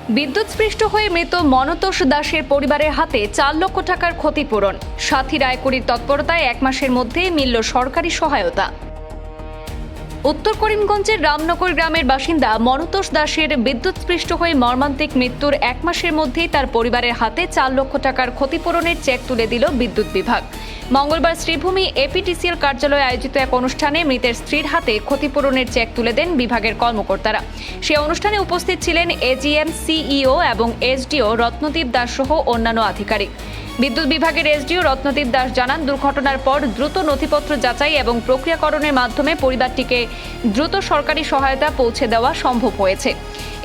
বিদ্যুৎস্পৃষ্ট হয়ে মৃত মনতোষ দাসের পরিবারের হাতে ৪ লক্ষ টাকার ক্ষতিপূরণ। সাথী রায়কুড়ির তৎপরতায় 1 মাসের মধ্যে মিলল সরকারি সহায়তা। উত্তর করিমগঞ্জের রামনগর গ্রামের বাসিন্দা মনতোষ দাসের বিদ্যুৎস্পৃষ্ট হয়ে মর্মান্তিক মৃত্যুর 1 মাসের মধ্যেই তার পরিবারের হাতে ৪ লক্ষ টাকার ক্ষতিপূরণের চেক তুলে দিল বিদ্যুৎ বিভাগ। মঙ্গলবার শ্রীভূমি এপিটিসিএল কার্যালয়ে আয়োজিত এক অনুষ্ঠানে মৃতের স্ত্রীর হাতে ক্ষতিপূরণের চেক তুলে দেন বিভাগের কর্মকর্তারা। সে অনুষ্ঠানে উপস্থিত ছিলেন এজিএম, সিইও এবং এসডিও রত্নদীপ দাস সহ অন্যান্য আধিকারিক। বিদ্যুৎ বিভাগের এসডিও রত্নদীপ দাস জানান, দুর্ঘটনার পর দ্রুত নথিপত্র যাচাই এবং প্রক্রিয়াকরণের মাধ্যমে পরিবারটিকে দ্রুত সরকারি সহায়তা পৌঁছে দেওয়া সম্ভব হয়েছে।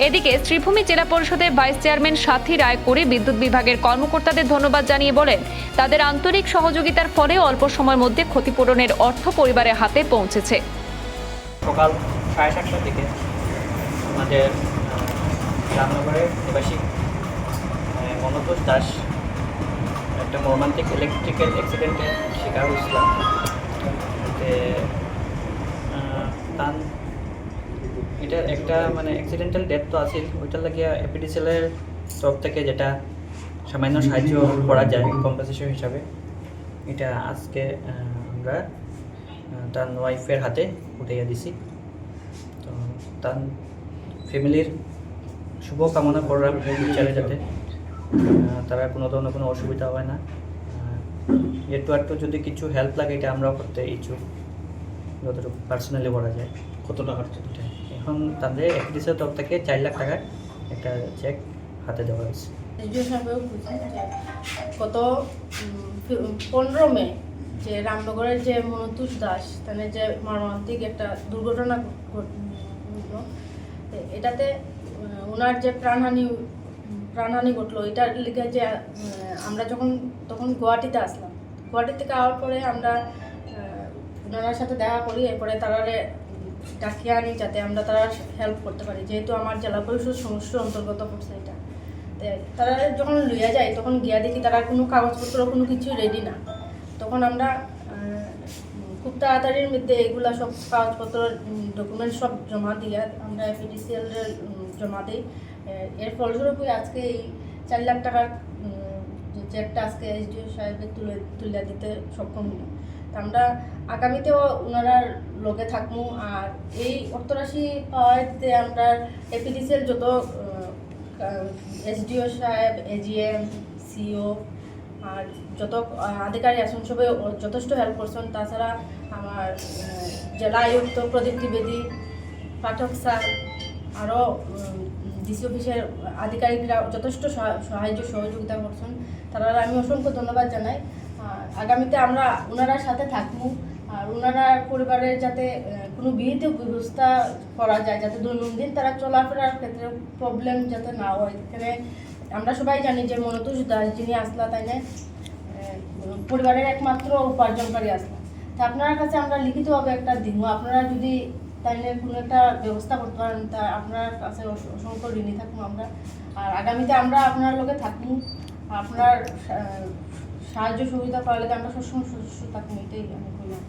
এদিকে শ্রীভূমি জেলা পরিষদের ভাইস চেয়ারম্যান সাথী রায়কুড়ি বিদ্যুৎ বিভাগের কর্মকর্তাদের ধন্যবাদ জানিয়ে বলেন, তাদের আন্তরিক সহযোগিতার ফলে অল্প সময়ের মধ্যে ক্ষতিপূরণের অর্থ পরিবারের হাতে পৌঁছেছে। সকাল 7:30টার দিকে আমাদের রামনগরের নিবাসী মনতোষ দাস একটা মর্মান্তিক ইলেকট্রিক্যাল অ্যাক্সিডেন্টের শিকার হয়েছিলাম। তার এটা একটা অ্যাক্সিডেন্টাল ডেথ তো আছে, ওইটার লাগিয়া এপিডিসিএলের তরফ থেকে যেটা সামান্য সাহায্য করা যায় কম্পেনসেশন হিসাবে, এটা আজকে আমরা তার ওয়াইফের হাতে উঠাইয়া দিছি। তো তার ফ্যামিলির শুভ কামনা করলাম বিচারে যাতে তারা কোনো ধরনের কোনো অসুবিধা হয় না। একটু যদি কিছু হেল্প লাগে এটা আমরাও করতে ইচ্ছুক, যতটুকু পার্সোনালি করা যায়। কত টাকার এখন তাদের এপিডিসিএল তরফ থেকে 4 লাখ টাকার একটা চেক হাতে দেওয়া হয়েছে। গত 15 মে যে রামনগরের যে মনতোষ দাস তাদের যে মর্মান্তিক একটা দুর্ঘটনা ঘটল, এটাতে ওনার যে প্রাণহানি ঘটলো, এটার লিগে যে আমরা তখন গুয়াহাটিতে আসলাম। গুয়াহাটি থেকে আওয়ার পরে আমরা ওনার সাথে দেখা করি, এরপরে তারা ডাকিয়ে আনি যাতে আমরা তারা হেল্প করতে পারি, যেহেতু আমার জেলা পরিষদ সমস্যার অন্তর্গত পড়ছে এটা। তারা যখন লইয়া যায় তখন গিয়া দেখি তারা কোনো কাগজপত্র কোনো কিছু রেডি না। তখন আমরা খুব তাড়াতাড়ির মধ্যে এগুলা সব কাগজপত্র ডকুমেন্ট সব জমা দিয়ে আমরা এপিডিসিএল জমা দিই। এর ফলস্বরূপ আজকে এই 4 লাখ টাকার চেকটা আজকে এসডিও সাহেবের তুলে দিতে সক্ষম হল। আমরা আগামীতেও ওনারা লগে থাকবো। আর এই অর্থরাশি পাওয়াতে আমরা এপিডিসিএল যত এসডিও সাহেব, এজিএম, সিও আর যত আধিকারিক আছেন সবাই যথেষ্ট হেল্প করছেন। তাছাড়া আমার জেলা আয়ুক্ত প্রদীপ ত্রিবেদী, পাঠক স্যার, আরও ডিসি অফিসের আধিকারিকরা যথেষ্ট সাহায্য সহযোগিতা করছেন। তারা আমি অসংখ্য ধন্যবাদ জানাই। আগামীতে আমরা ওনারা সাথে থাকবো। আর ওনারা পরিবারের যাতে কোনো বিহিত ব্যবস্থা করা যায়, যাতে দৈনন্দিন তারা চলাফেরার ক্ষেত্রে প্রবলেম যাতে না হয়। এখানে আমরা সবাই জানি যে মনতোষ দাস যিনি আসলা তাইনে পরিবারের একমাত্র উপার্জনকারী আসলা। তা আপনার কাছে আমরা লিখিতভাবে একটা দিব, আপনারা যদি তাইলে কোনো একটা ব্যবস্থা করতে পারেন, তা আপনার কাছে অসংখ্য ঋণী থাকবো আমরা। আর আগামীতে আমরা আপনার লোকে থাকবো, আপনার সাহায্য সুবিধা পাওয়ার লাগে আমরা সবসময় সুস্থ থাকবো, এটাই আমি বললাম।